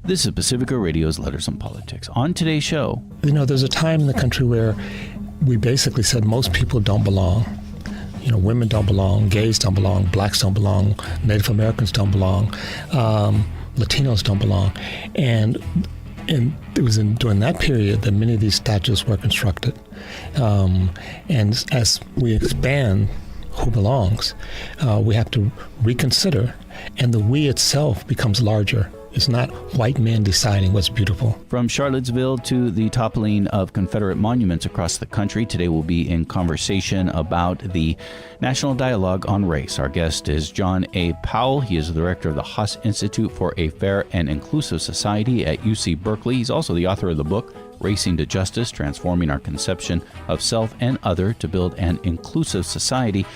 This is Pacifica Radio's Letters on Politics. On today's show, there's a time in the country where we basically said most people don't belong. Women don't belong, gays don't belong, blacks don't belong, Native Americans don't belong, Latinos don't belong. And it was during that period that many of these statues were constructed. And as we expand who belongs, we have to reconsider, and the we itself becomes larger. It's not white men deciding what's beautiful. From Charlottesville to the toppling of Confederate monuments across the country, today we'll be in conversation about the National Dialogue on Race. Our guest is John A. Powell. He is the director of the Haas Institute for a Fair and Inclusive Society at UC Berkeley. He's also the author of the book, Racing to Justice, Transforming Our Conception of Self and Other to Build an Inclusive Society.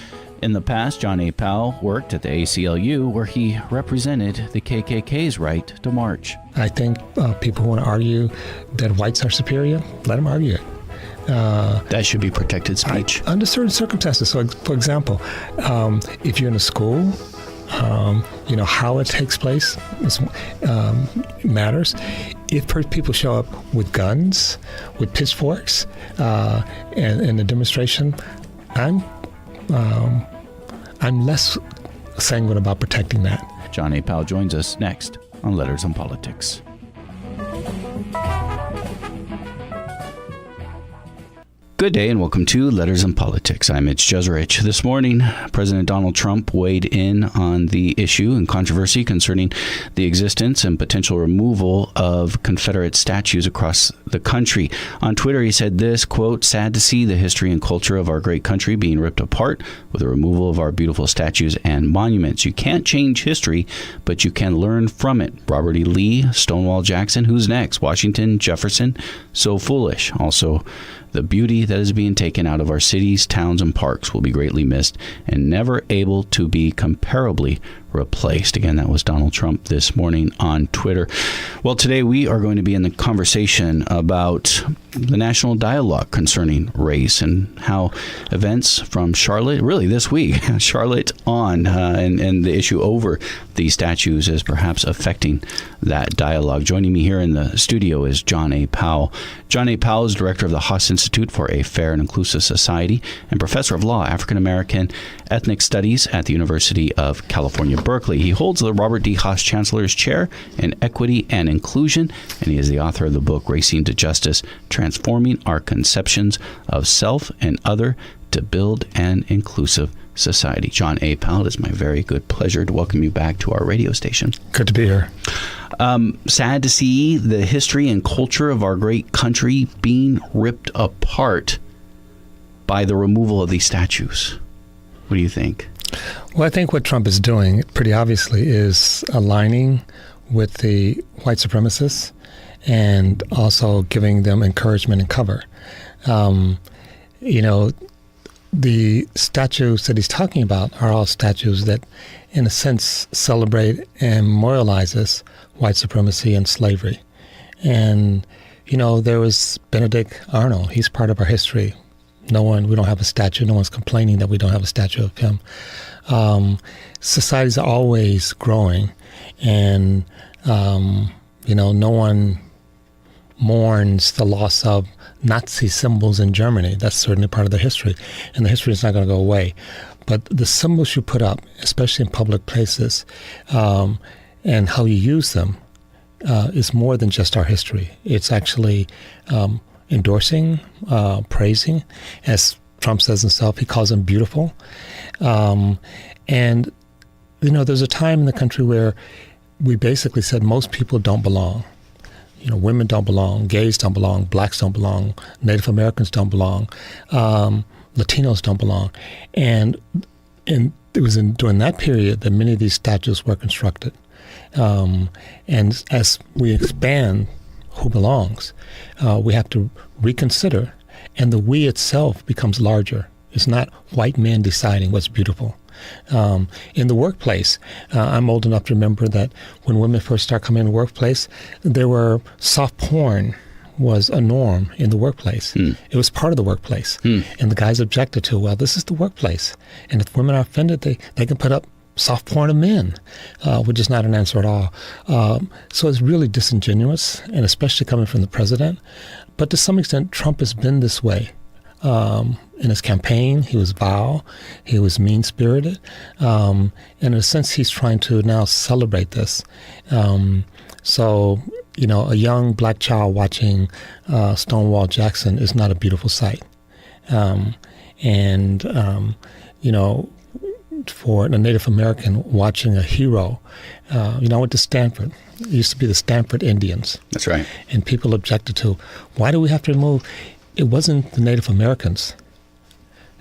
In the past, John A. Powell worked at the ACLU, where he represented the KKK's right to march. I think people who want to argue that whites are superior, let them argue it. That should be protected speech. Under certain circumstances. So, for example, if you're in a school, how it takes place matters. If people show up with guns, with pitchforks, and in a demonstration, I'm less sanguine about protecting that. John A. Powell joins us next on Letters on Politics. Good day and welcome to Letters on Politics. I'm Mitch Jeserich. This morning, President Donald Trump weighed in on the issue and controversy concerning the existence and potential removal of Confederate statues across the country. On Twitter, he said this, quote, "Sad to see the history and culture of our great country being ripped apart with the removal of our beautiful statues and monuments. You can't change history, but you can learn from it. Robert E. Lee, Stonewall Jackson, who's next? Washington, Jefferson, so foolish." Also, the beauty that is being taken out of our cities, towns, and parks will be greatly missed and never able to be comparably replaced. Again, that was Donald Trump this morning on Twitter. Well, today we are going to be in the conversation about the national dialogue concerning race and how events from Charlotte, really this week, Charlotte on, and the issue over these statues is perhaps affecting that dialogue. Joining me here in the studio is John A. Powell. John A. Powell is director of the Haas Institute for a Fair and Inclusive Society and professor of law, African American ethnic studies at the University of California, Berkeley. He holds the Robert D. Haas Chancellor's Chair in Equity and Inclusion, and he is the author of the book, Racing to Justice, Transforming Our Conceptions of Self and Other to Build an Inclusive Society. John A. Powell, it is my very good pleasure to welcome you back to our radio station. Good to be here. Sad to see the history and culture of our great country being ripped apart by the removal of these statues. What do you think? Well, I think what Trump is doing, pretty obviously, is aligning with the white supremacists and also giving them encouragement and cover. The statues that he's talking about are all statues that, in a sense, celebrate and memorializes white supremacy and slavery. And, there was Benedict Arnold. He's part of our history. We don't have a statue. No one's complaining that we don't have a statue of him. Societies are always growing, and, no one mourns the loss of Nazi symbols in Germany. That's certainly part of the history, and the history is not going to go away. But the symbols you put up, especially in public places, and how you use them, is more than just our history. It's actually endorsing, praising, as Trump says himself. He calls them beautiful. And there's a time in the country where we basically said most people don't belong. Women don't belong, gays don't belong, blacks don't belong, Native Americans don't belong, Latinos don't belong. And it was during that period that many of these statues were constructed. And as we expand who belongs, we have to reconsider, and the we itself becomes larger. It's not white men deciding what's beautiful. In the workplace, I'm old enough to remember that when women first started coming in the workplace, there were soft porn was a norm in the workplace. It was part of the workplace. And the guys objected to, well, this is the workplace. And if women are offended, they can put up soft porn of men, which is not an answer at all. So it's really disingenuous, and especially coming from the president. But to some extent, Trump has been this way. In his campaign, he was vile, he was mean-spirited, and in a sense, he's trying to now celebrate this. So, a young black child watching Stonewall Jackson is not a beautiful sight. For a Native American watching a hero, I went to Stanford. It used to be the Stanford Indians. That's right. And people objected to, why do we have to remove? It wasn't the Native Americans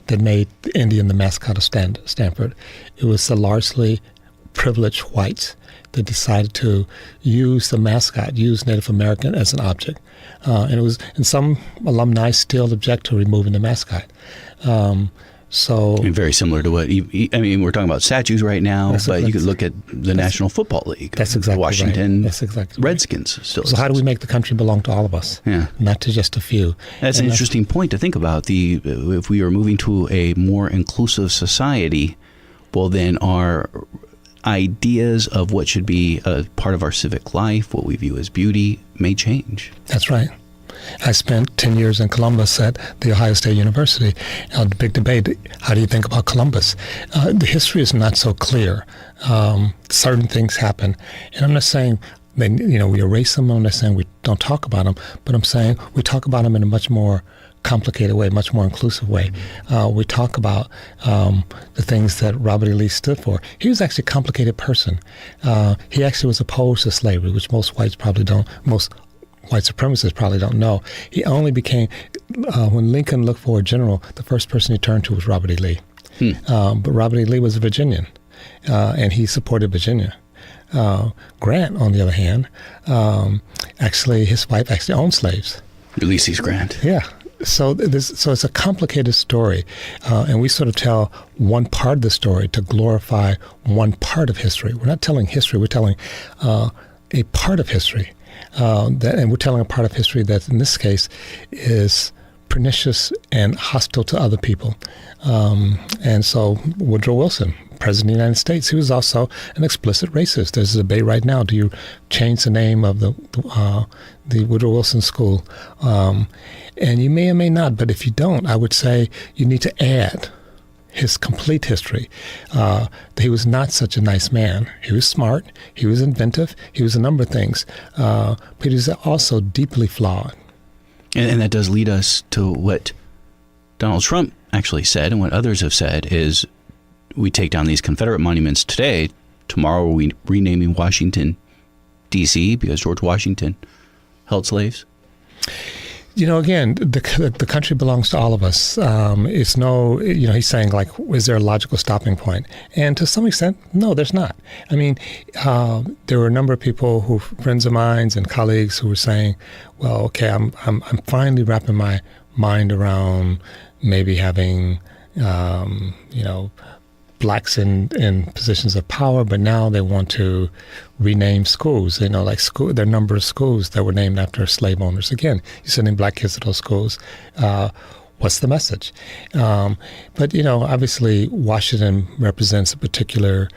that made the Indian the mascot of Stanford. It was the largely privileged whites that decided to use the mascot, use Native American as an object. And some alumni still object to removing the mascot. Very similar to what, we're talking about statues right now, but you could look at the National Football League. That's exactly Washington right. That's exactly Redskins right. still So how do we make the country belong to all of us? Yeah. Not to just a few. That's an interesting point to think about. If we are moving to a more inclusive society, well, then our ideas of what should be a part of our civic life, what we view as beauty, may change. That's right. I spent 10 years in Columbus at The Ohio State University. The big debate, how do you think about Columbus? The history is not so clear. Certain things happen. And I'm not saying we erase them. I'm not saying we don't talk about them. But I'm saying we talk about them in a much more complicated way, much more inclusive way. We talk about the things that Robert E. Lee stood for. He was actually a complicated person. He actually was opposed to slavery, which most white supremacists probably don't know. He only became, when Lincoln looked for a general, the first person he turned to was Robert E. Lee. But Robert E. Lee was a Virginian, and he supported Virginia. Grant, on the other hand, his wife actually owned slaves. Ulysses Grant. Yeah. So it's a complicated story, and we sort of tell one part of the story to glorify one part of history. We're not telling history. We're telling a part of history. And we're telling a part of history that, in this case, is pernicious and hostile to other people. And so Woodrow Wilson, President of the United States, he was also an explicit racist. There's a debate right now. Do you change the name of the Woodrow Wilson School? And you may or may not, but if you don't, I would say you need to add his complete history. He was not such a nice man. He was smart. He was inventive. He was a number of things. But he was also deeply flawed. And that does lead us to what Donald Trump actually said, and what others have said, is we take down these Confederate monuments today. Tomorrow we're renaming Washington, D.C. because George Washington held slaves. Again, the country belongs to all of us. It's he's saying, is there a logical stopping point? And to some extent, no, there's not. There were a number of people friends of mine and colleagues who were saying, well, okay, I'm finally wrapping my mind around maybe having, blacks in positions of power, but now they want to rename schools. There are a number of schools that were named after slave owners. Again, you're sending black kids to those schools. What's the message? But obviously Washington represents a particular.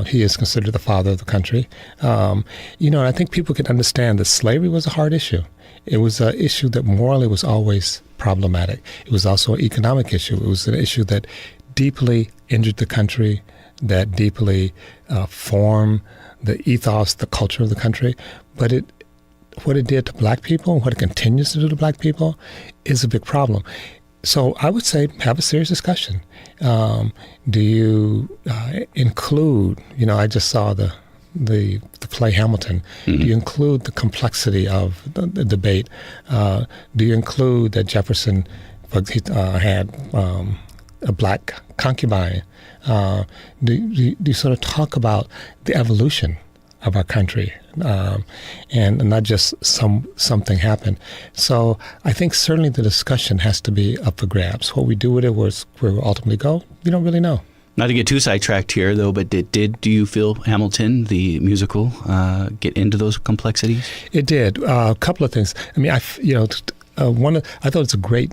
He is considered the father of the country. And I think people can understand that slavery was a hard issue. It was an issue that morally was always problematic. It was also an economic issue. It was an issue that deeply injured the country, that deeply formed the ethos, the culture of the country. But what it did to black people, and what it continues to do to black people, is a big problem. So I would say have a serious discussion. Do you include, I just saw the play Hamilton. Mm-hmm. Do you include the complexity of the debate? Do you include that Jefferson had a black concubine? Do you sort of talk about the evolution of our country, and not just something happened? So I think certainly the discussion has to be up for grabs. What we do with it, where we'll ultimately go, we don't really know. Not to get too sidetracked here, though, but do you feel Hamilton, the musical, get into those complexities? It did. A couple of things. I thought it's a great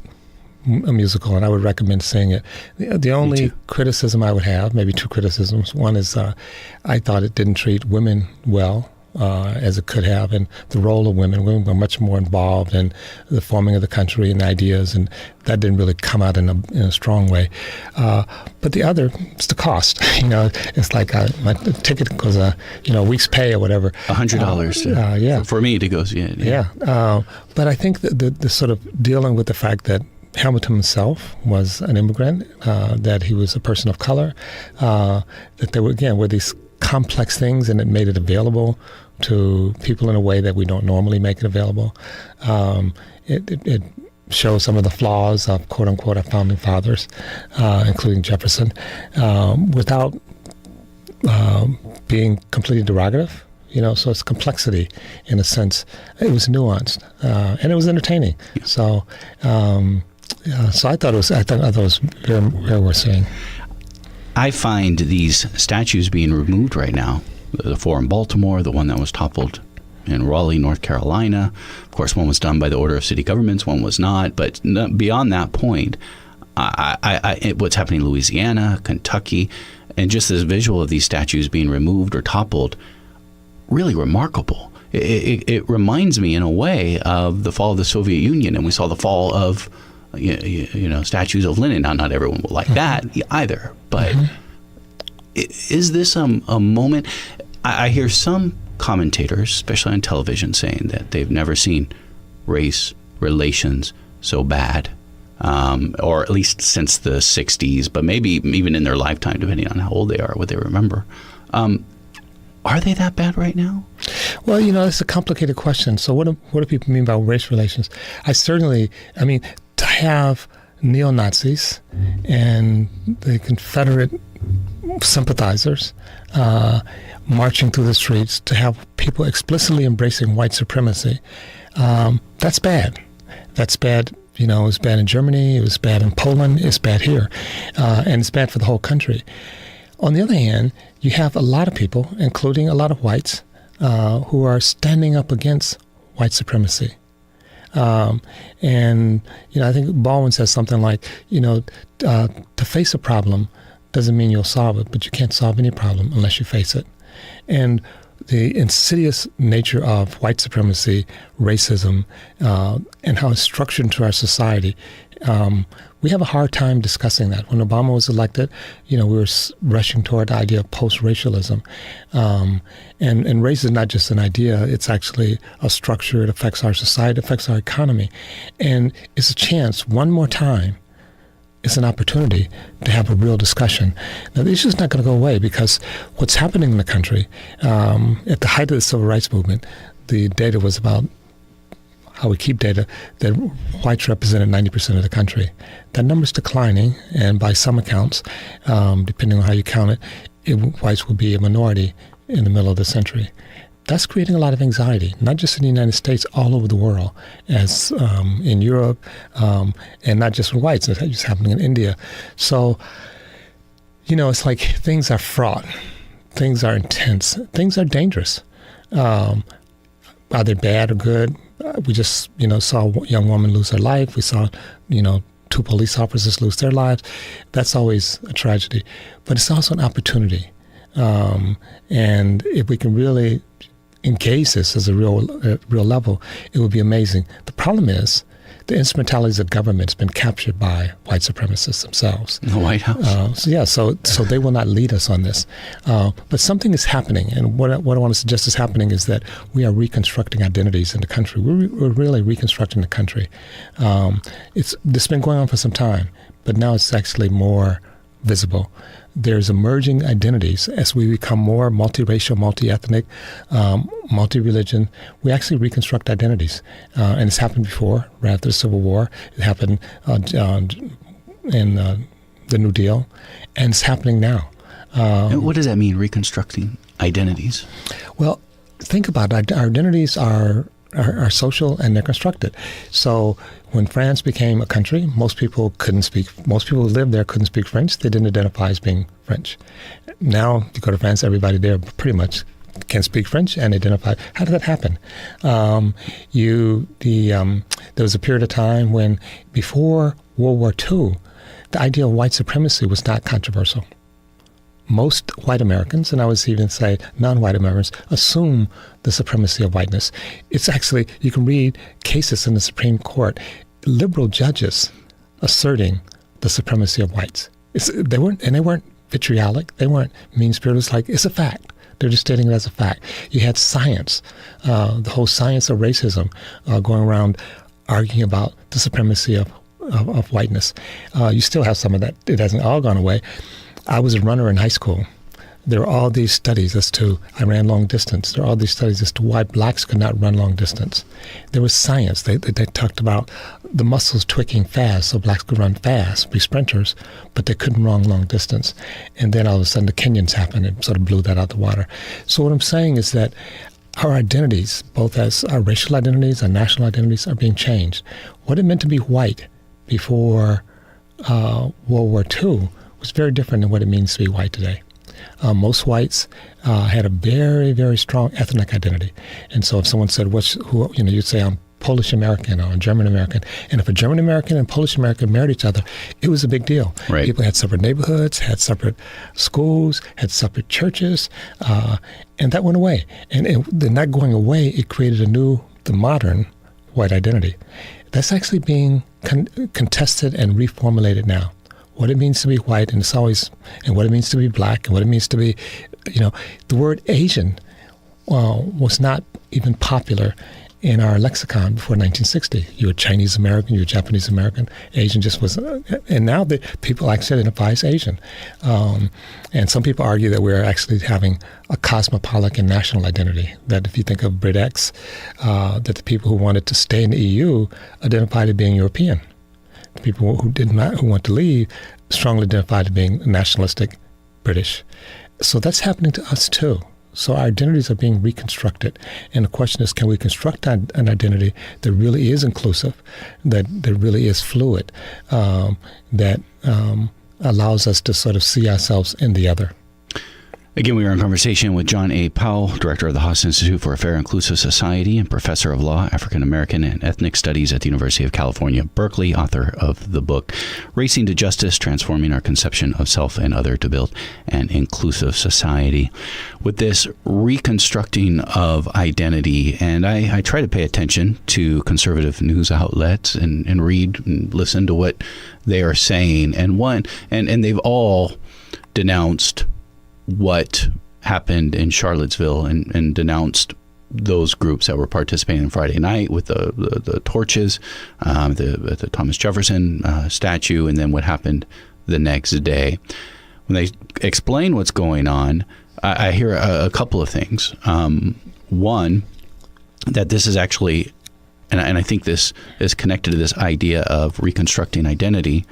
a musical, and I would recommend seeing it. The only criticism I would have, maybe two criticisms. One is I thought it didn't treat women well, as it could have, and the role of women. Women were much more involved in the forming of the country and ideas, and that didn't really come out in a strong way. But the other is the cost. It's like my ticket was a week's pay or whatever. $100. Yeah. For me to go see it. Yeah. But I think the sort of dealing with the fact that Hamilton himself was an immigrant, that he was a person of color, that there were these complex things, and it made it available to people in a way that we don't normally make it available. It shows some of the flaws of quote unquote our founding fathers, including Jefferson, without being completely derogative. So it's complexity in a sense. It was nuanced, and it was entertaining. Yeah. So I thought it was very, very worth seeing. I find these statues being removed right now, the four in Baltimore, the one that was toppled in Raleigh, North Carolina. Of course, one was done by the order of city governments, one was not. But beyond that point, what's happening in Louisiana, Kentucky, and just this visual of these statues being removed or toppled, really remarkable. It reminds me in a way of the fall of the Soviet Union, and we saw the fall of statues of Lenin. Now, not everyone will like that either, but is this a moment? I hear some commentators, especially on television, saying that they've never seen race relations so bad, or at least since the 60s, but maybe even in their lifetime, depending on how old they are, what they remember. Are they that bad right now? Well, it's a complicated question. So what do people mean by race relations? To have neo-Nazis and the Confederate sympathizers marching through the streets, to have people explicitly embracing white supremacy, that's bad. That's bad. It was bad in Germany, it was bad in Poland, it's bad here, and it's bad for the whole country. On the other hand, you have a lot of people, including a lot of whites, who are standing up against white supremacy. I think Baldwin says something like, to face a problem doesn't mean you'll solve it, but you can't solve any problem unless you face it. And the insidious nature of white supremacy, racism, and how it's structured into our society, we have a hard time discussing that. When Obama was elected, we were rushing toward the idea of post-racialism. And race is not just an idea, it's actually a structure. It affects our society, it affects our economy. And it's a chance, one more time, it's an opportunity to have a real discussion. Now, the issue is not going to go away, because what's happening in the country, at the height of the civil rights movement, the data was about how we keep data, that whites represented 90% of the country. That number's declining, and by some accounts, depending on how you count it, whites will be a minority in the middle of the century. That's creating a lot of anxiety, not just in the United States, all over the world, as in Europe, and not just with whites. It's just happening in India. So, it's like things are fraught, things are intense, things are dangerous. Are they bad or good? We just, saw a young woman lose her life. We saw, two police officers lose their lives. That's always a tragedy. But it's also an opportunity. And if we can really engage this as a real level, it would be amazing. The problem is the instrumentalities of government has been captured by white supremacists themselves. In the White House. So they will not lead us on this. But something is happening, and what I want to suggest is happening is that we are reconstructing identities in the country. We're really reconstructing the country. It's been going on for some time, but now it's actually more visible. There's emerging identities as we become more multiracial, multi-ethnic, multi-religion. We actually reconstruct identities. And it's happened before, right after the Civil War. It happened in the New Deal. And it's happening now. And what does that mean, reconstructing identities? Well, think about it. Our identities are social, and they're constructed. So when France became a country, most people who lived there couldn't speak French. They didn't identify as being French. Now, you go to France, everybody there pretty much can speak French and identify. How did that happen? There was a period of time when, before World War II, the idea of white supremacy was not controversial. Most white Americans, and I would even say non-white Americans, assume the supremacy of whiteness. It's actually, you can read cases in the Supreme Court, liberal judges asserting the supremacy of whites. They weren't vitriolic. They weren't mean-spirited. It's like, it's a fact. They're just stating it as a fact. You had science, the whole science of racism, going around arguing about the supremacy of whiteness. You still have some of that. It hasn't all gone away. I was a runner in high school. There are all these studies I ran long distance. There are all these studies as to why blacks could not run long distance. There was science. They talked about the muscles twitching fast so blacks could run fast, be sprinters, but they couldn't run long distance. And then all of a sudden the Kenyans happened and sort of blew that out the water. So what I'm saying is that our identities, both as our racial identities and national identities, are being changed. What it meant to be white before World War II was very different than what it means to be white today. Most whites had a very, very strong ethnic identity. And so if someone said, you'd say, I'm Polish American or I'm German American. And if a German American and Polish American married each other, it was a big deal. Right. People had separate neighborhoods, had separate schools, had separate churches, and that went away. And the not going away, it created the modern white identity. That's actually being contested and reformulated now. What it means to be white, and what it means to be black, and what it means to be, the word Asian was not even popular in our lexicon before 1960. You were Chinese American, you were Japanese American, Asian just was, and now people actually identify as Asian. And some people argue that we're actually having a cosmopolitan national identity, that if you think of BritX, that the people who wanted to stay in the EU identified as being European. The people who want to leave strongly identified as being nationalistic British. So that's happening to us too. So our identities are being reconstructed. And the question is, can we construct an identity that really is inclusive, that really is fluid, that allows us to sort of see ourselves in the other? Again, we are in conversation with John A. Powell, Director of the Haas Institute for a Fair and Inclusive Society and Professor of Law, African American and Ethnic Studies at the University of California, Berkeley, author of the book, Racing to Justice, Transforming Our Conception of Self and Other to Build an Inclusive Society. With this reconstructing of identity, and I try to pay attention to conservative news outlets and read and listen to what they are saying, and they've all denounced what happened in Charlottesville and denounced those groups that were participating on Friday night with the torches, the Thomas Jefferson statue, and then what happened the next day. When they explain what's going on, I hear a couple of things. One, that this is actually, and I think this is connected to this idea of reconstructing identity.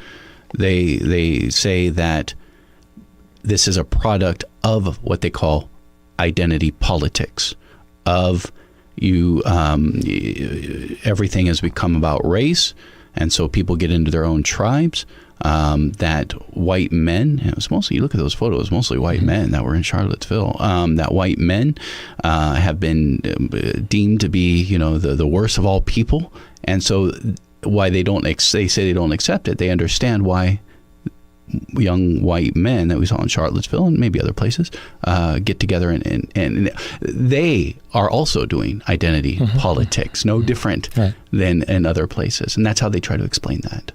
They say that this is a product of what they call identity politics, of everything has become about race, and so people get into their own tribes, that white men, it was mostly, you look at those photos, mostly white men that were in Charlottesville, that white men have been deemed to be, the worst of all people, and so why they say they don't accept it, they understand why young white men that we saw in Charlottesville and maybe other places get together and they are also doing identity politics, no different than in other places. And that's how they try to explain that.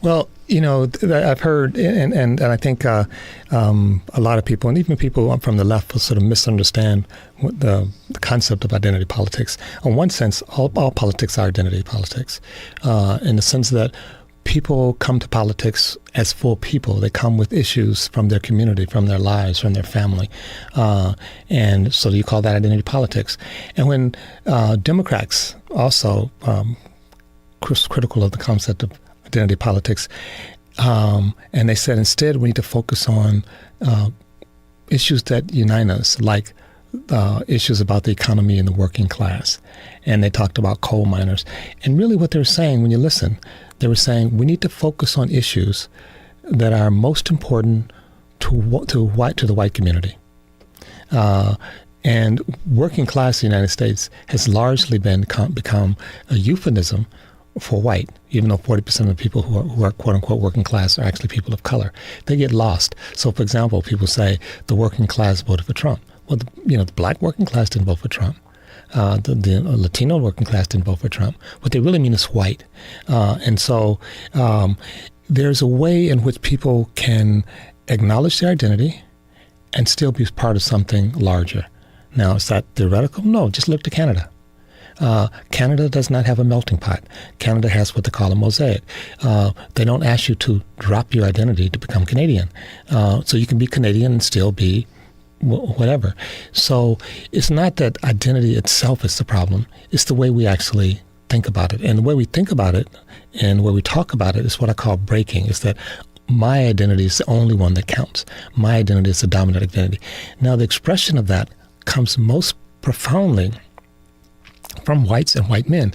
Well, I've heard, and I think a lot of people, and even people from the left, will sort of misunderstand the concept of identity politics. In one sense, all politics are identity politics, in the sense that people come to politics as full people. They come with issues from their community, from their lives, from their family. And so you call that identity politics. And when Democrats also critical of the concept of identity politics, and they said instead we need to focus on issues that unite us, like issues about the economy and the working class. And they talked about coal miners. And really what they were saying, when you listen, they were saying we need to focus on issues that are most important to the white community. And working class in the United States has largely become a euphemism for white, even though 40% of the people who are quote-unquote working class are actually people of color. They get lost. So, for example, people say the working class voted for Trump. Well, the black working class didn't vote for Trump. The Latino working class didn't vote for Trump. What they really mean is white. And so there's a way in which people can acknowledge their identity and still be part of something larger. Now, is that theoretical? No, just look to Canada. Canada does not have a melting pot. Canada has what they call a mosaic. They don't ask you to drop your identity to become Canadian. So you can be Canadian and still be whatever. So it's not that identity itself is the problem. It's the way we actually think about it. And the way we think about it and the way we talk about it is what I call breaking. Is that my identity is the only one that counts. My identity is the dominant identity. Now, the expression of that comes most profoundly from whites and white men.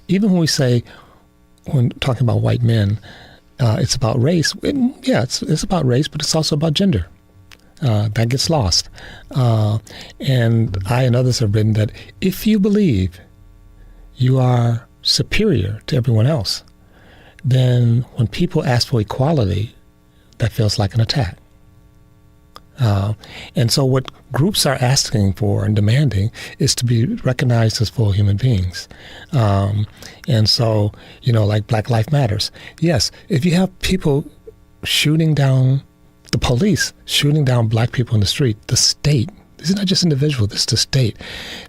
Even when we say, when talking about white men, it's about race. It's about race, but it's also about gender. That gets lost. And I and others have written that if you believe you are superior to everyone else, then when people ask for equality, that feels like an attack. And so what groups are asking for and demanding is to be recognized as full human beings. And so, like Black Lives Matters. Yes, if you have people shooting down the police, shooting down black people in the street, the state, this is not just individual, this is the state.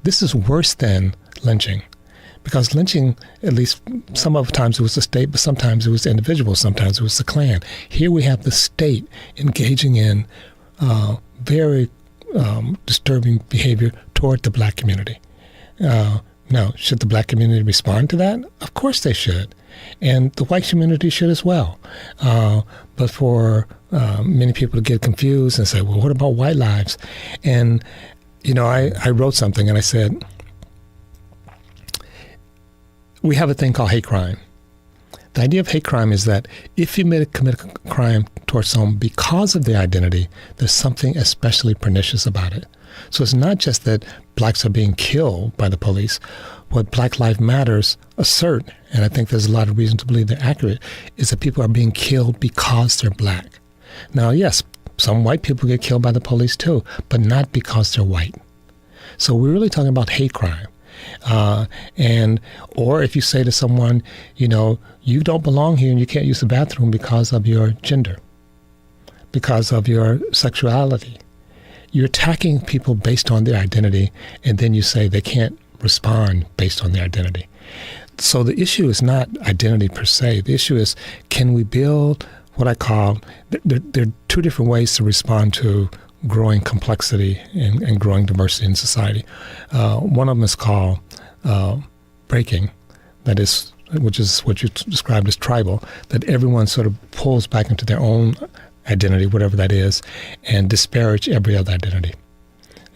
This is worse than lynching. Because lynching, at least some of the times it was the state, but sometimes it was the individual, sometimes it was the Klan. Here we have the state engaging in very disturbing behavior toward the black community. Now, should the black community respond to that? Of course they should. And the white community should as well. But for many people to get confused and say, well, what about white lives? And, I wrote something and I said, we have a thing called hate crime. The idea of hate crime is that if you commit a crime towards someone because of their identity, there's something especially pernicious about it. So it's not just that blacks are being killed by the police. What Black Lives Matters assert, and I think there's a lot of reason to believe they're accurate, is that people are being killed because they're black. Now, yes, some white people get killed by the police too, but not because they're white. So we're really talking about hate crime. Or if you say to someone, you don't belong here and you can't use the bathroom because of your gender, because of your sexuality, you're attacking people based on their identity, and then you say they can't respond based on their identity. So the issue is not identity per se. The issue is, can we build what I call, there are two different ways to respond to growing complexity and growing diversity in society. One of them is called breaking, which is what you described as tribal, that everyone sort of pulls back into their own identity, whatever that is, and disparage every other identity.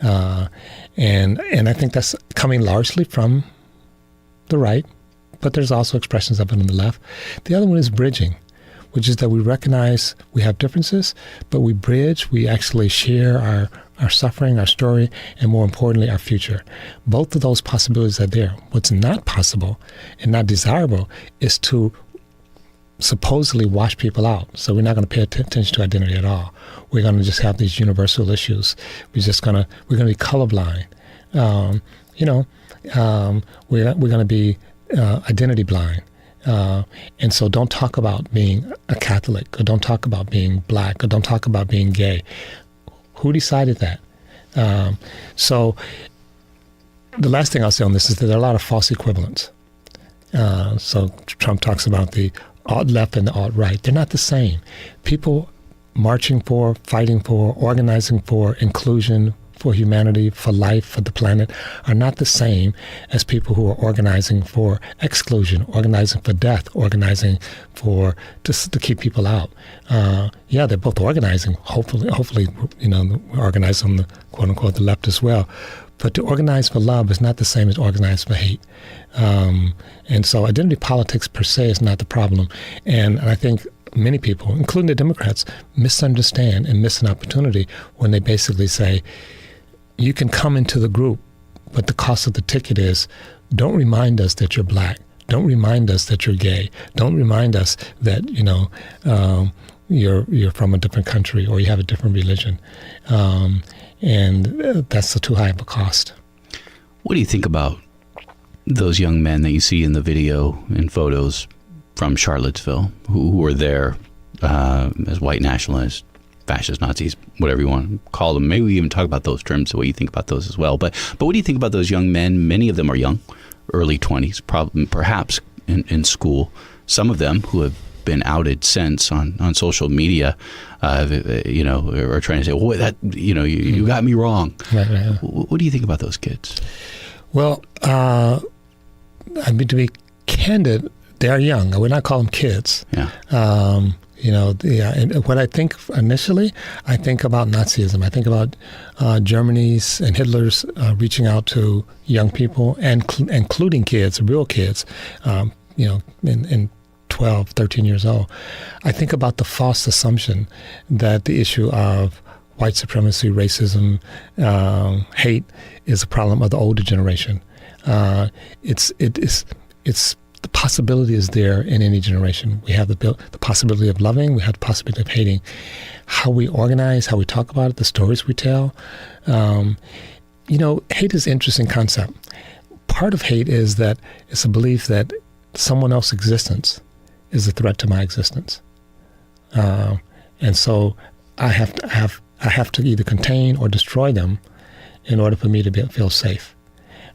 And I think that's coming largely from the right, but there's also expressions of it on the left. The other one is bridging, which is that we recognize we have differences, but we bridge, we actually share our suffering, our story, and more importantly, our future. Both of those possibilities are there. What's not possible and not desirable is to supposedly wash people out. So we're not going to pay attention to identity at all. We're going to just have these universal issues. We're going to be colorblind. We're going to be identity blind. And so don't talk about being a Catholic, or don't talk about being black, or don't talk about being gay. Who decided that? So the last thing I'll say on this is that there are a lot of false equivalents. So Trump talks about the alt-left and the alt-right. They're not the same. People marching for, fighting for, organizing for inclusion, for humanity, for life, for the planet, are not the same as people who are organizing for exclusion, organizing for death, organizing for just to keep people out. They're both organizing. Hopefully, organize on the quote unquote the left as well. But to organize for love is not the same as organize for hate. And so identity politics per se is not the problem. And I think many people, including the Democrats, misunderstand and miss an opportunity when they basically say, you can come into the group, but the cost of the ticket is, don't remind us that you're black. Don't remind us that you're gay. Don't remind us that, you're from a different country or you have a different religion. And that's too high of a cost. What do you think about those young men that you see in the video and photos from Charlottesville who were there as white nationalists, fascist Nazis, whatever you want to call them? Maybe we even talk about those terms, the way you think about those as well. But what do you think about those young men? Many of them are young, early 20s, perhaps in school. Some of them who have been outed since on social media, are trying to say, well, that, you got me wrong. Right. What do you think about those kids? Well, to be candid, they are young. I would not call them kids. Yeah. And what I think initially, I think about Nazism. I think about Germany's and Hitler's reaching out to young people, and including kids, real kids, in 12, 13 years old. I think about the false assumption that the issue of white supremacy, racism, hate is a problem of the older generation. It's the possibility is there in any generation. We have the possibility of loving. We have the possibility of hating. How we organize, how we talk about it, the stories we tell. Hate is an interesting concept. Part of hate is that it's a belief that someone else's existence is a threat to my existence, and so I have to either contain or destroy them in order for me to feel safe.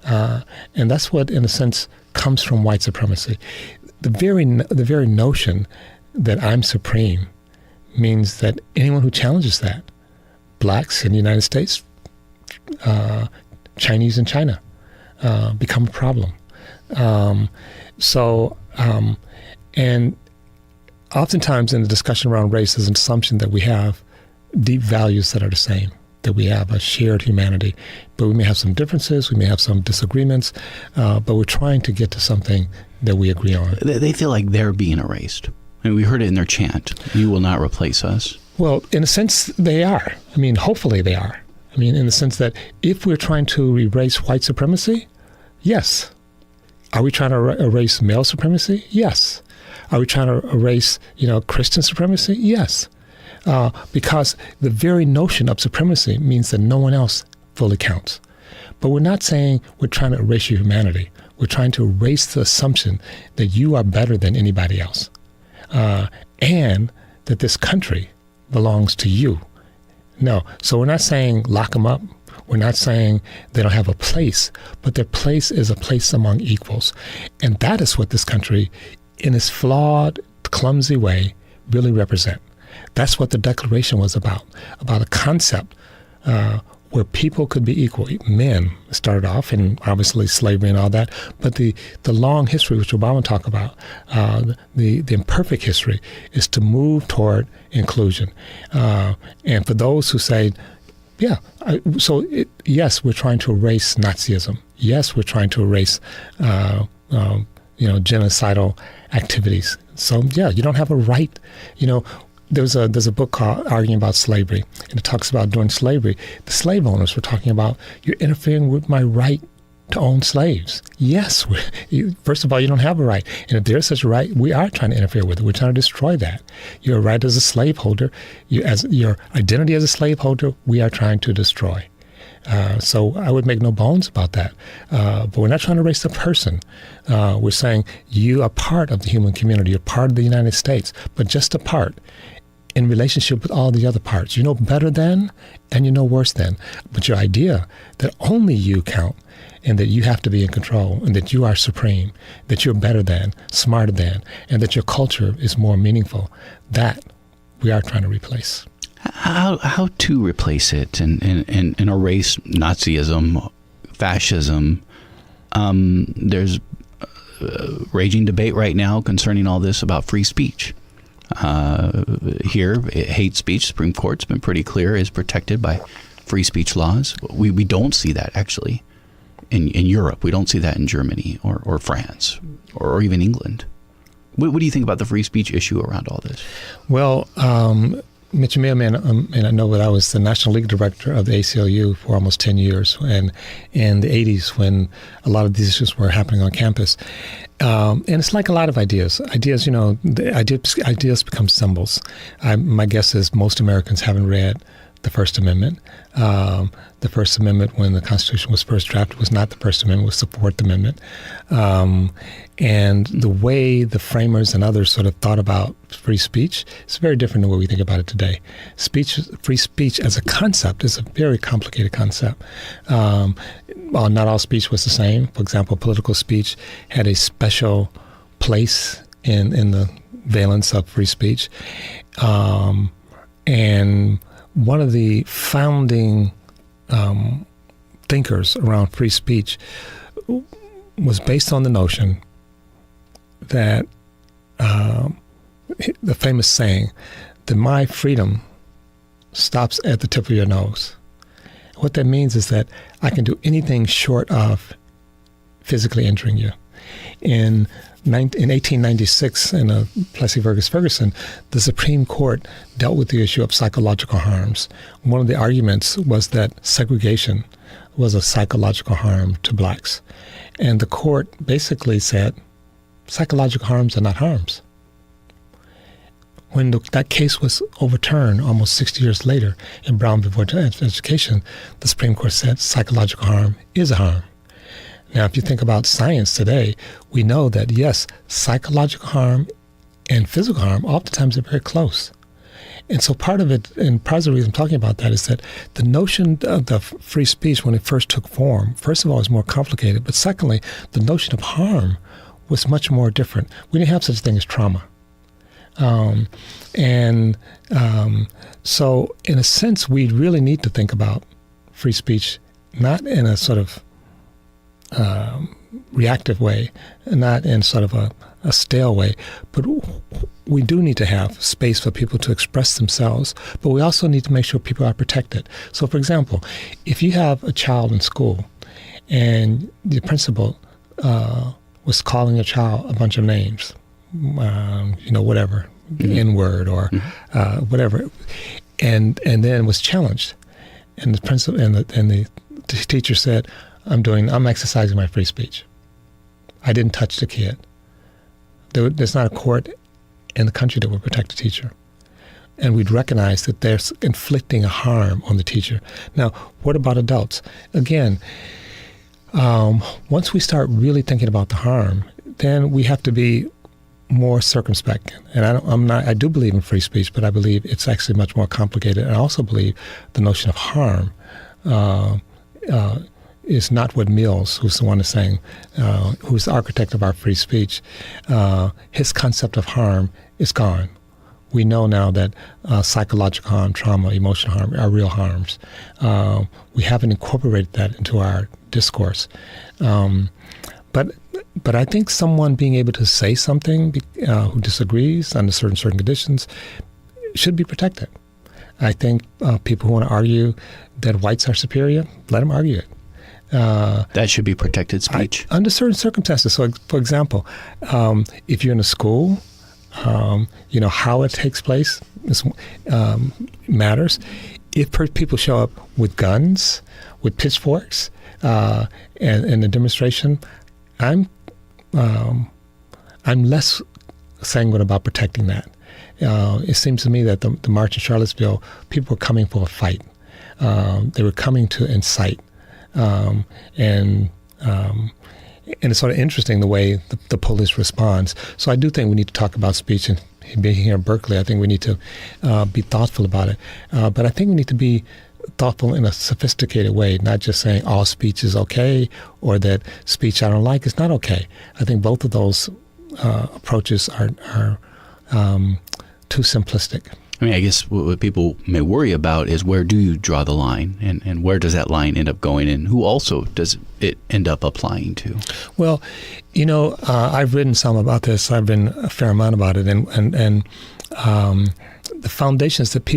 And that's what, in a sense, comes from white supremacy. The very notion that I'm supreme means that anyone who challenges that, blacks in the United States, Chinese in China, become a problem. And oftentimes in the discussion around race, there's an assumption that we have deep values that are the same, that we have a shared humanity. But we may have some differences, we may have some disagreements, but we're trying to get to something that we agree on. They feel like they're being erased. I mean, we heard it in their chant, "You will not replace us." Well, in a sense, they are. I mean, hopefully they are. I mean, in the sense that if we're trying to erase white supremacy, yes. Are we trying to erase male supremacy? Yes. Are we trying to erase, Christian supremacy? Yes. Because the very notion of supremacy means that no one else fully counts. But we're not saying we're trying to erase your humanity. We're trying to erase the assumption that you are better than anybody else, and that this country belongs to you. No. So we're not saying lock them up. We're not saying they don't have a place, but their place is a place among equals. And that is what this country, in its flawed, clumsy way, really represent. That's what the Declaration was about a concept where people could be equal. Men started off, and obviously slavery and all that, but the long history, which Obama talked about, the imperfect history, is to move toward inclusion. And for those who say, yes, we're trying to erase Nazism. Yes, we're trying to erase, genocidal activities. So, you don't have a right. There's a book called Arguing About Slavery, and it talks about during slavery, the slave owners were talking about, you're interfering with my right to own slaves. Yes, first of all, you don't have a right. And if there is such a right, we are trying to interfere with it. We're trying to destroy that. Your right as a slaveholder, your identity as a slaveholder, we are trying to destroy. So I would make no bones about that. But we're not trying to erase the person. We're saying you are part of the human community. You're part of the United States, but just a part in relationship with all the other parts. You know better than and you know worse than. But your idea that only you count and that you have to be in control and that you are supreme, that you're better than, smarter than, and that your culture is more meaningful, that we are trying to replace. How to replace it and erase Nazism, fascism? There's raging debate right now concerning all this about free speech. Here, hate speech, Supreme Court's been pretty clear, is protected by free speech laws. We don't see that actually in Europe. We don't see that in Germany or France or even England. What do you think about the free speech issue around all this? Well, Mitch, you may and I know that I was the National League Director of the ACLU for almost 10 years, and in the 80s when a lot of these issues were happening on campus. And it's like a lot of ideas. Ideas become symbols. My guess is most Americans haven't read the First Amendment. The First Amendment, when the Constitution was first drafted, was not the First Amendment, it was the Fourth Amendment. And the way the framers and others sort of thought about free speech is very different than the way we think about it today. Free speech as a concept is a very complicated concept. Not all speech was the same. For example, political speech had a special place in the valence of free speech. And one of the founding thinkers around free speech was based on the notion that the famous saying that my freedom stops at the tip of your nose. What that means is that I can do anything short of physically injuring you. In 1896, in Plessy versus Ferguson, the Supreme Court dealt with the issue of psychological harms. One of the arguments was that segregation was a psychological harm to blacks. And the court basically said, psychological harms are not harms. When that case was overturned almost 60 years later in Brown v. Board of Education, the Supreme Court said psychological harm is a harm. Now, if you think about science today, we know that, yes, psychological harm and physical harm oftentimes are very close. And so part of it, and part of the reason I'm talking about that, is that the notion of the free speech, when it first took form, first of all, was more complicated. But secondly, the notion of harm was much more different. We didn't have such a thing as trauma. So in a sense, we really need to think about free speech, not in a sort of reactive way, not in sort of a stale way, but we do need to have space for people to express themselves, but we also need to make sure people are protected. So, for example, if you have a child in school and the principal was calling a child a bunch of names, whatever, N-word or whatever, and then was challenged, and the principal and the teacher said, I'm exercising my free speech. I didn't touch the kid. There's not a court in the country that would protect a teacher. And we'd recognize that they're inflicting a harm on the teacher. Now, what about adults? Again, once we start really thinking about the harm, then we have to be more circumspect. And I do believe in free speech, but I believe it's actually much more complicated. And I also believe the notion of harm is not what Mills, who's the one that's saying, who's the architect of our free speech, his concept of harm is gone. We know now that psychological harm, trauma, emotional harm are real harms. We haven't incorporated that into our discourse. But I think someone being able to say something who disagrees under certain conditions should be protected. I think people who want to argue that whites are superior, let them argue it. That should be protected speech. Under certain circumstances. So, for example, if you're in a school, how it takes place matters. If people show up with guns, with pitchforks, and the demonstration, I'm less sanguine about protecting that. It seems to me that the march in Charlottesville, people were coming for a fight. They were coming to incite. And it's sort of interesting the way the police responds. So I do think we need to talk about speech, and being here in Berkeley, I think we need to be thoughtful about it. But I think we need to be thoughtful in a sophisticated way, not just saying all speech is okay or that speech I don't like is not okay. I think both of those approaches are too simplistic. I mean, I guess what people may worry about is where do you draw the line, and where does that line end up going, and who also does it end up applying to? Well, I've written some about this. I've written a fair amount about it, and the foundation is that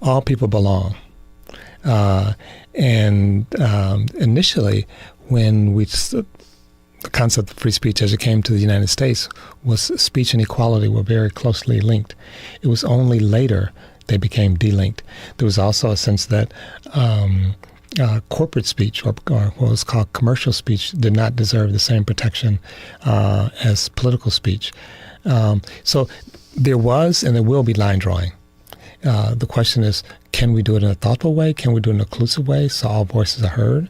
all people belong. Initially, when the concept of free speech as it came to the United States was speech and equality were very closely linked. It was only later they became delinked. There was also a sense that corporate speech, or what was called commercial speech, did not deserve the same protection as political speech. So there was and there will be line drawing. The question is, can we do it in a thoughtful way? Can we do it in an inclusive way so all voices are heard?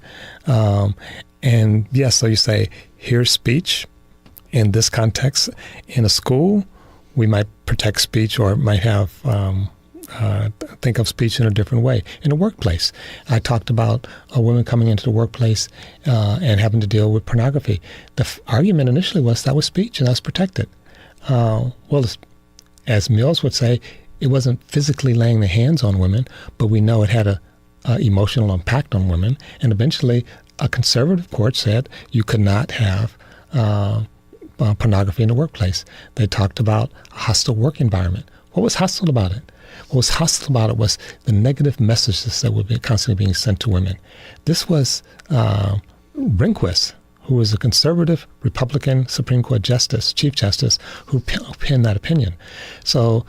And yes, so you say, here's speech. In this context, in a school, we might protect speech, or might have think of speech in a different way. In a workplace, I talked about a woman coming into the workplace and having to deal with pornography. The argument initially was that was speech and that was protected. Well, as Mills would say, it wasn't physically laying the hands on women, but we know it had a emotional impact on women. And eventually, a conservative court said you could not have pornography in the workplace. They talked about a hostile work environment. What was hostile about it? What was hostile about it was the negative messages that were constantly being sent to women. This was Rehnquist, who was a conservative Republican Supreme Court Justice, Chief Justice, who penned that opinion. So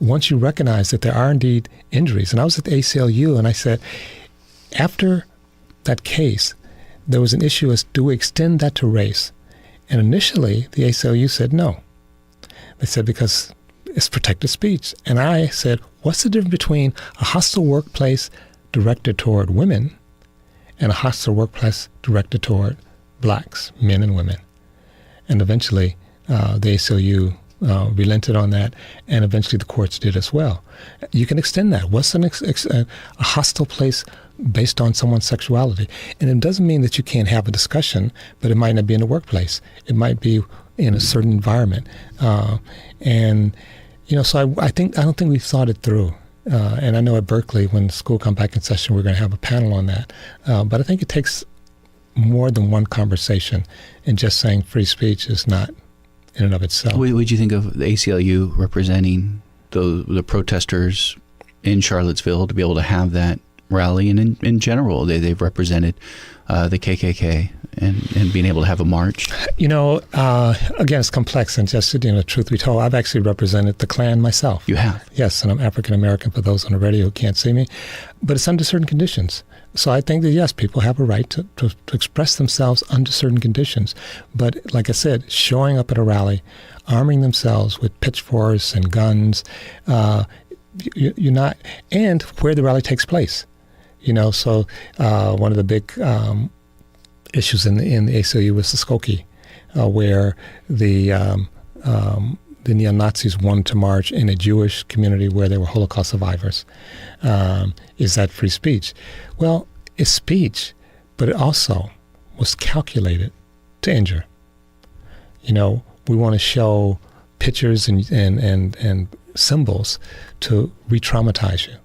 once you recognize that there are indeed injuries, and I was at the ACLU and I said, after that case, there was an issue as, do we extend that to race? And initially, the ACLU said no. They said because it's protected speech. And I said, what's the difference between a hostile workplace directed toward women and a hostile workplace directed toward blacks, men and women? And eventually, the ACLU relented on that, and eventually the courts did as well. You can extend that. What's a hostile place based on someone's sexuality? And it doesn't mean that you can't have a discussion, but it might not be in the workplace. It might be in a certain environment. And, so I don't think we've thought it through. And I know at Berkeley, when school come back in session, we're going to have a panel on that. But I think it takes more than one conversation, and just saying free speech is not in and of itself. What would you think of the ACLU representing the protesters in Charlottesville to be able to have that rally? And in general, they've represented the KKK and being able to have a march. Again, it's complex, and just truth be told, I've actually represented the Klan myself. You have? Yes, and I'm African American, for those on the radio who can't see me. But it's under certain conditions. So I think that, yes, people have a right to express themselves under certain conditions. But like I said, showing up at a rally, arming themselves with pitchforks and guns, you're not, and where the rally takes place. So one of the big issues in the ACLU was the Skokie, where the neo-Nazis wanted to march in a Jewish community where there were Holocaust survivors. Is that free speech? Well, it's speech, but it also was calculated to injure. We want to show pictures and symbols to re-traumatize you.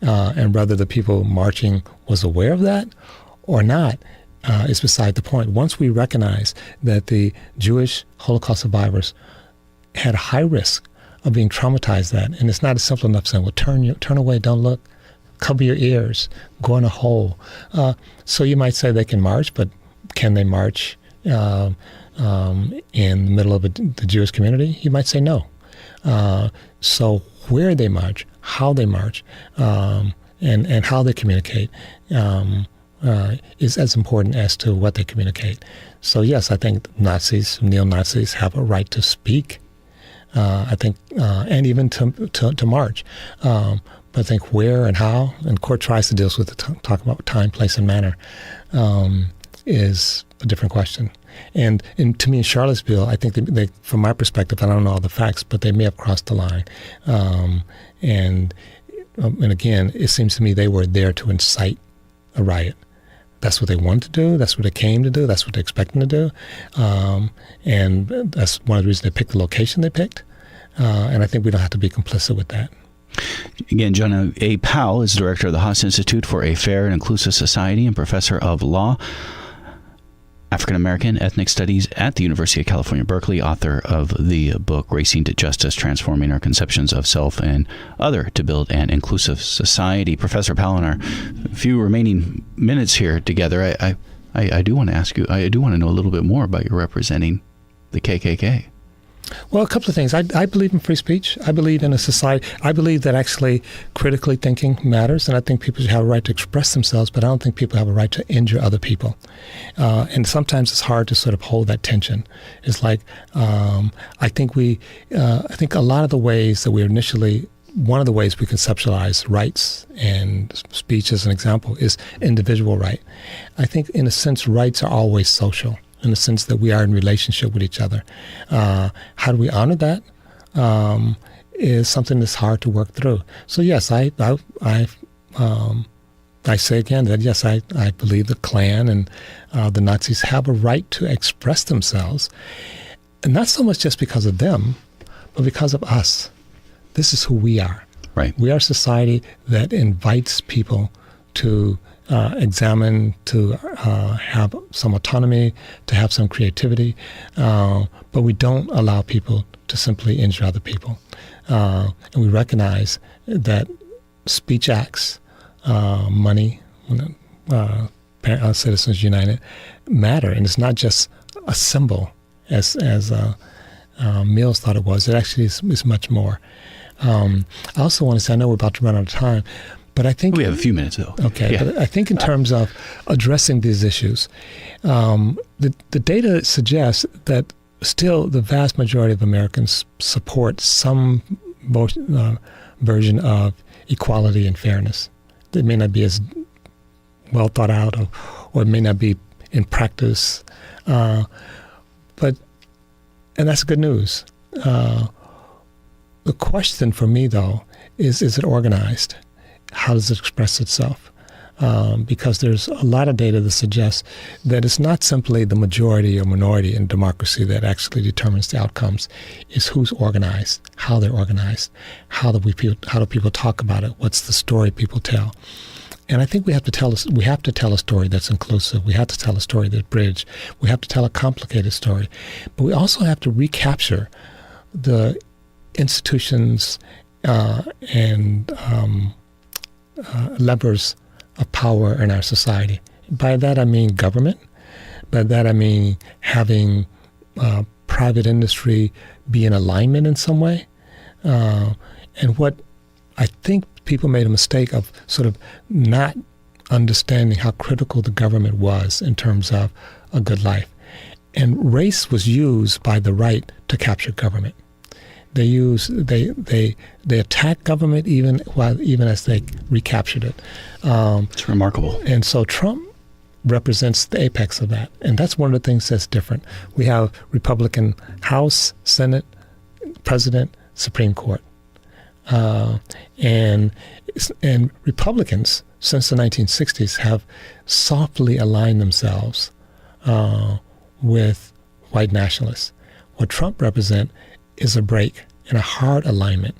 And whether the people marching was aware of that or not is beside the point. Once we recognize that the Jewish Holocaust survivors had a high risk of being traumatized, and it's not as simple enough saying, well, turn away, don't look, cover your ears, go in a hole. So you might say they can march, but can they march in the middle of the Jewish community? You might say no. So where they march, how they march, and how they communicate is as important as to what they communicate. So yes, I think Nazis, neo-Nazis have a right to speak. I think, and even to march. But I think where and how, and court tries to deal with talk about time, place, and manner, is a different question. And to me, in Charlottesville, I think they, from my perspective, I don't know all the facts, but they may have crossed the line. And again, it seems to me they were there to incite a riot. That's what they wanted to do. That's what they came to do. That's what they're expecting to do. And that's one of the reasons they picked the location they picked. And I think we don't have to be complicit with that. Again, John A. Powell is director of the Haas Institute for a Fair and Inclusive Society and professor of law, African American Ethnic Studies at the University of California, Berkeley, author of the book Racing to Justice, Transforming Our Conceptions of Self and Other to Build an Inclusive Society. Professor Powell, in our few remaining minutes here together, I do want to ask you, I do want to know a little bit more about your representing the KKK. Well, a couple of things. I believe in free speech. I believe in a society. I believe that actually critically thinking matters, and I think people should have a right to express themselves, but I don't think people have a right to injure other people. And sometimes it's hard to sort of hold that tension. It's like I think a lot of the ways that one of the ways we conceptualize rights and speech, as an example, is individual right. I think, in a sense, rights are always social, in the sense that we are in relationship with each other. How do we honor that is something that's hard to work through. So yes, I say again that yes, I believe the Klan and the Nazis have a right to express themselves, and not so much just because of them, but because of us. This is who we are. Right. We are a society that invites people to examine, to have some autonomy, to have some creativity, but we don't allow people to simply injure other people. And we recognize that speech acts, money, Citizens United, matter, and it's not just a symbol, as Mills thought it was. It actually is much more. I also want to say, I know we're about to run out of time, but I think... We have a few minutes, though. Okay, yeah. But I think in terms of addressing these issues, the data suggests that still the vast majority of Americans support some version of equality and fairness. It may not be as well thought out, or it may not be in practice, and that's good news. The question for me, though, is it organized? How does it express itself? Because there's a lot of data that suggests that it's not simply the majority or minority in democracy that actually determines the outcomes. It's who's organized, how they're organized, how do people talk about it, what's the story people tell. And I think we have to tell a story that's inclusive. We have to tell a story that's bridged. We have to tell a complicated story. But we also have to recapture the institutions and levers of power in our society. By that I mean government. By that I mean having private industry be in alignment in some way. And what I think people made a mistake of sort of not understanding how critical the government was in terms of a good life. And race was used by the right to capture government. They attacked government even as they recaptured it. It's remarkable. And so Trump represents the apex of that, and that's one of the things that's different. We have Republican House, Senate, President, Supreme Court, and Republicans since the 1960s have softly aligned themselves with white nationalists. What Trump represents is a break and a hard alignment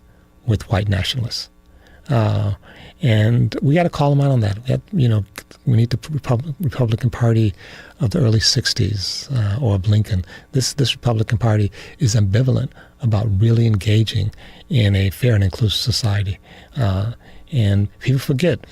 with white nationalists. And we got to call them out on that. We need the Republican Party of the early 60s or Lincoln. This Republican Party is ambivalent about really engaging in a fair and inclusive society. And people forget,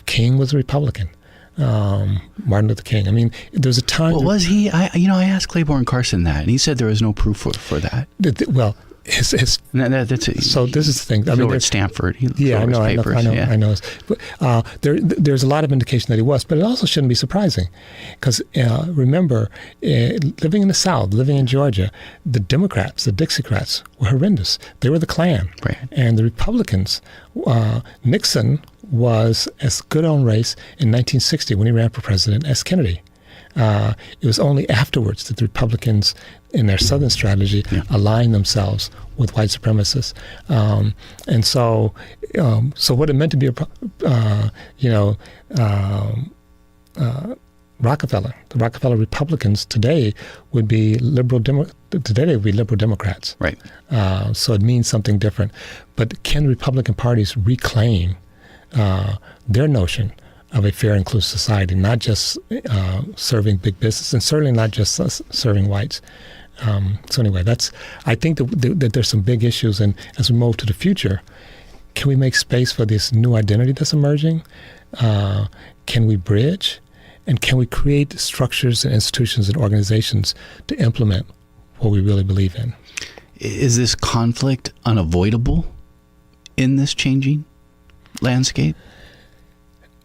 King was a Republican. Martin Luther King. I mean, there's a time... Well, was he? I asked Claiborne Carson that, and he said there was no proof for that. Well, his that's it. So this is the thing. I mean, at Stanford. I know. But there's a lot of indication that he was, but it also shouldn't be surprising, because remember, living in the South, living in Georgia, the Democrats, the Dixiecrats, were horrendous. They were the Klan, right. And the Republicans. Nixon was as good on race in 1960 when he ran for president as Kennedy. It was only afterwards that the Republicans, in their Southern strategy, aligned themselves with white supremacists. And so what it meant to be Rockefeller, the Rockefeller Republicans today would be liberal Democrats. Right. So it means something different. But can Republican parties reclaim their notion of a fair, inclusive society, not just serving big business, and certainly not just serving whites? So anyway, I think that there's some big issues, and as we move to the future, can we make space for this new identity that's emerging? Can we bridge? And can we create structures and institutions and organizations to implement what we really believe in? Is this conflict unavoidable in this changing landscape?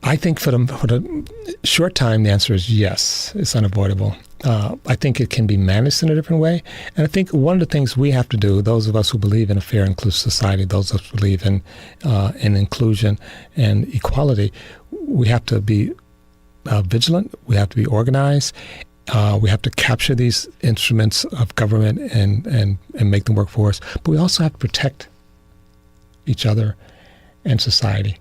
I think for the short time, the answer is yes, it's unavoidable. I think it can be managed in a different way. And I think one of the things we have to do, those of us who believe in a fair, inclusive society, those of us who believe in inclusion and equality, we have to be vigilant, we have to be organized, we have to capture these instruments of government and make them work for us. But we also have to protect each other and society.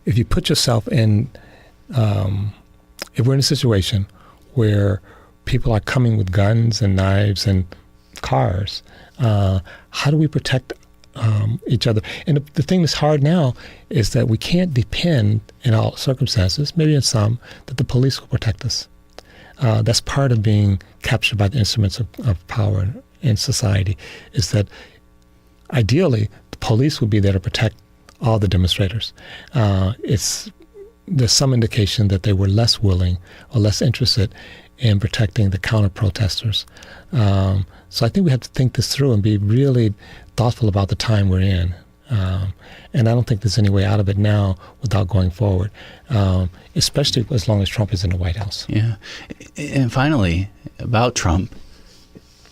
If you put yourself in, if we're in a situation where people are coming with guns and knives and cars, how do we protect each other? And the thing that's hard now is that we can't depend in all circumstances, maybe in some, that the police will protect us. That's part of being captured by the instruments of power in society, is that ideally the police would be there to protect all the demonstrators. There's some indication that they were less willing or less interested in protecting the counter-protesters. So I think we have to think this through and be really thoughtful about the time we're in. And I don't think there's any way out of it now without going forward, especially as long as Trump is in the White House. Yeah. And finally, about Trump,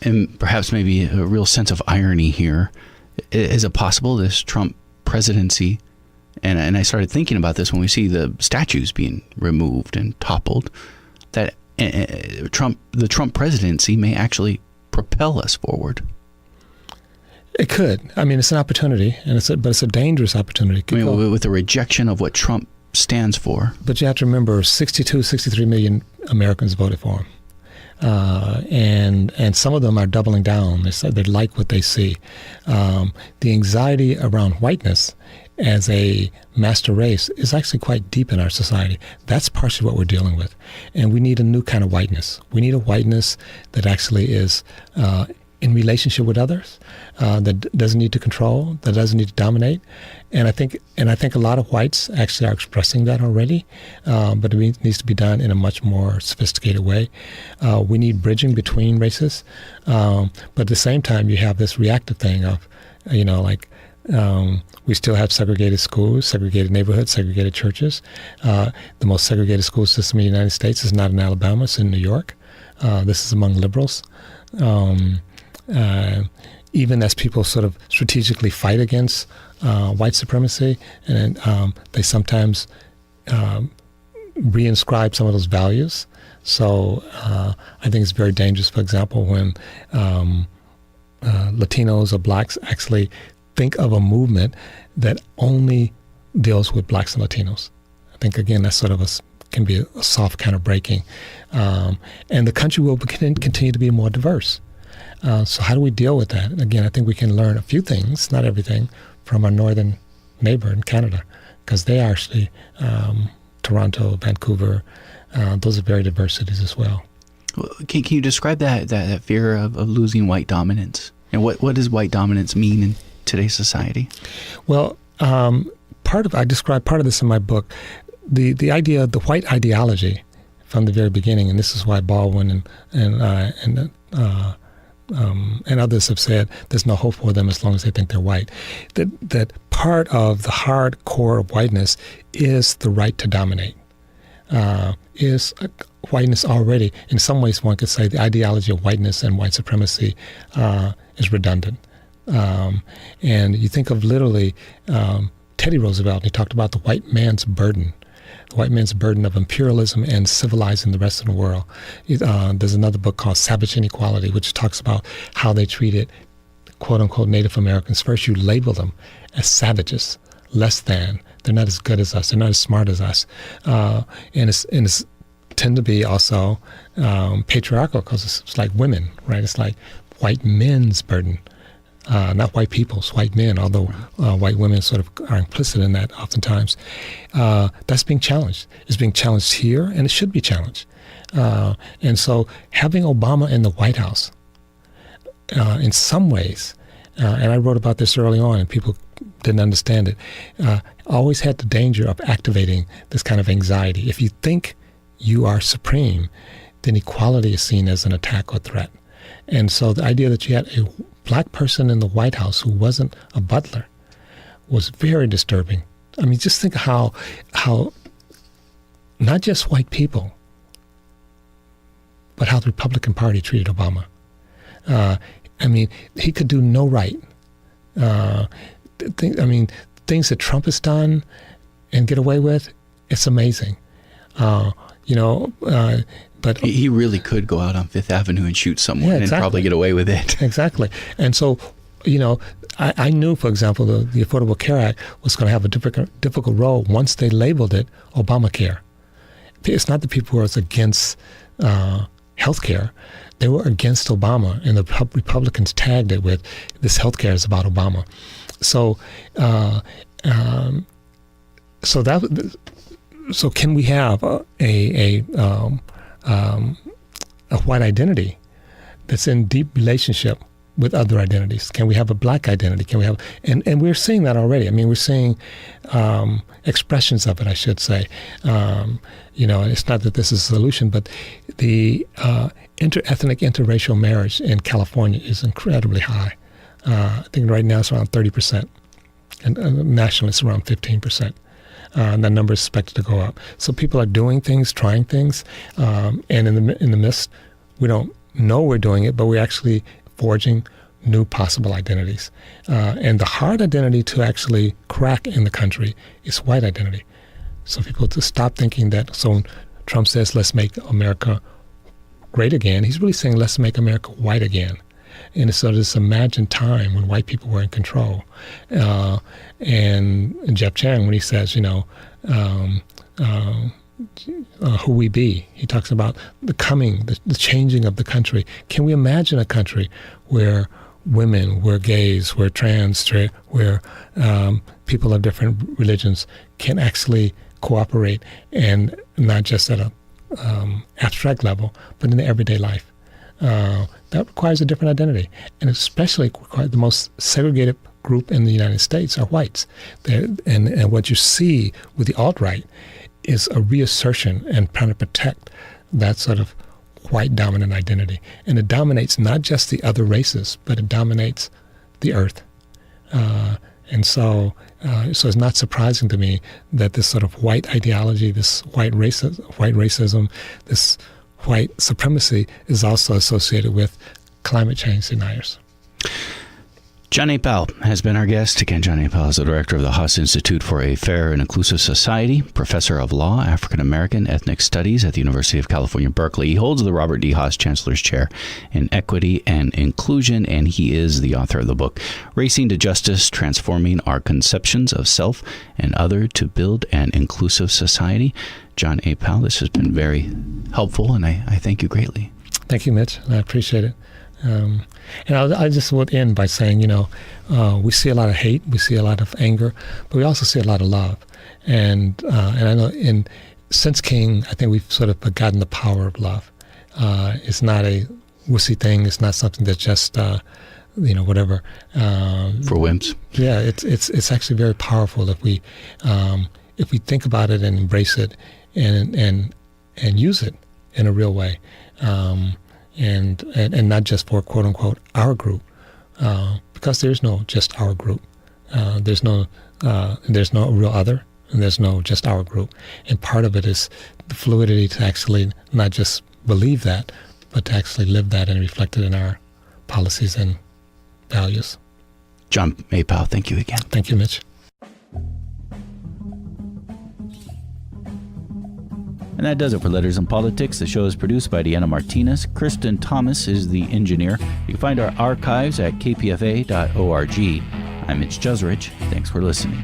and perhaps maybe a real sense of irony here, is it possible this Trump presidency, and I started thinking about this when we see the statues being removed and toppled, that the Trump presidency may actually propel us forward? It could. I mean, it's an opportunity, but it's a dangerous opportunity. With the rejection of what Trump stands for. But you have to remember, 63 million Americans voted for him. And some of them are doubling down. They like what they see. The anxiety around whiteness as a master race is actually quite deep in our society. That's partially what we're dealing with. And we need a new kind of whiteness. We need a whiteness that actually is in relationship with others, that doesn't need to control, that doesn't need to dominate. And I think a lot of whites actually are expressing that already, but it needs to be done in a much more sophisticated way. We need bridging between races, but at the same time, you have this reactive thing of, we still have segregated schools, segregated neighborhoods, segregated churches. The most segregated school system in the United States is not in Alabama, it's in New York. This is among liberals. Even as people sort of strategically fight against white supremacy, and they sometimes reinscribe some of those values. So I think it's very dangerous, for example, when Latinos or blacks actually think of a movement that only deals with blacks and Latinos. I think, again, that's sort of can be a soft kind of breaking. And the country will continue to be more diverse. So how do we deal with that? Again, I think we can learn a few things, not everything, from our northern neighbor in Canada, because they are actually, Toronto, Vancouver, those are very diverse cities as well. Can you describe that fear of losing white dominance? And what does white dominance mean in today's society? Well, I describe part of this in my book. The idea of the white ideology from the very beginning, and this is why Baldwin and others have said there's no hope for them as long as they think they're white. That part of the hard core of whiteness is the right to dominate. Is whiteness already, in some ways one could say the ideology of whiteness and white supremacy is redundant. And you think of literally Teddy Roosevelt, he talked about the white man's burden of imperialism and civilizing the rest of the world. There's another book called Savage Inequality, which talks about how they treated quote-unquote Native Americans. First, you label them as savages, less than. They're not as good as us. They're not as smart as us. And it's tend to be also patriarchal, because it's like women, right? It's like white men's burden. Not white people's, white men, although white women sort of are implicit in that oftentimes. That's being challenged. It's being challenged here, and it should be challenged. And so having Obama in the White House, in some ways, and I wrote about this early on, and people didn't understand it, always had the danger of activating this kind of anxiety. If you think you are supreme, then equality is seen as an attack or threat. And so the idea that you had a black person in the White House who wasn't a butler was very disturbing. I mean, just think how not just white people, but how the Republican Party treated Obama. I mean, he could do no right. Things that Trump has done and get away with, it's amazing. But he really could go out on Fifth Avenue and shoot someone and probably get away with it. Exactly. And so, I knew, for example, the Affordable Care Act was going to have a difficult role once they labeled it Obamacare. It's not the people who are against health care. They were against Obama, and the Republicans tagged it with, this health care is about Obama. So, so can we have a white identity that's in deep relationship with other identities? Can we have a black identity? Can we have, and we're seeing that already. I mean, we're seeing expressions of it, I should say. It's not that this is a solution, but the interethnic, interracial marriage in California is incredibly high. I think right now it's around 30%, and nationally it's around 15%. And that number is expected to go up. So people are doing things, trying things, and in the midst, we don't know we're doing it, but we're actually forging new possible identities. And the hard identity to actually crack in the country is white identity. So people to stop thinking that, so when Trump says, let's make America great again, he's really saying, let's make America white again. And so this imagined time when white people were in control. And Jeff Chang, when he says, who we be, he talks about the changing of the country. Can we imagine a country where women, where gays, where trans, where people of different religions can actually cooperate, and not just at a abstract level, but in the everyday life? That requires a different identity, and especially the most segregated group in the United States are whites. And what you see with the alt-right is a reassertion and trying to protect that sort of white dominant identity. And it dominates not just the other races, but it dominates the earth. So it's not surprising to me that this sort of white ideology, this white racism, this white supremacy is also associated with climate change deniers. John A. Powell has been our guest. Again, John A. Powell is the director of the Haas Institute for a Fair and Inclusive Society, professor of law, African American ethnic studies at the University of California, Berkeley. He holds the Robert D. Haas Chancellor's Chair in Equity and Inclusion, and he is the author of the book, Racing to Justice, Transforming Our Conceptions of Self and Other to Build an Inclusive Society. John A. Powell, this has been very helpful, and I thank you greatly. Thank you, Mitch. I appreciate it. And I just would end by saying, we see a lot of hate, we see a lot of anger, but we also see a lot of love. And I know since King, I think we've sort of forgotten the power of love. It's not a wussy thing. It's not something that's just, whatever. For wimps. Yeah, it's actually very powerful if we think about it and embrace it and use it in a real way. And not just for quote unquote our group, because there's no just our group. There's no real other, and there's no just our group. And part of it is the fluidity to actually not just believe that, but to actually live that and reflect it in our policies and values. John A. Powell, thank you again. Thank you, Mitch. And that does it for Letters in Politics. The show is produced by Deanna Martinez. Kristen Thomas is the engineer. You can find our archives at kpfa.org. I'm Mitch Jeserich. Thanks for listening.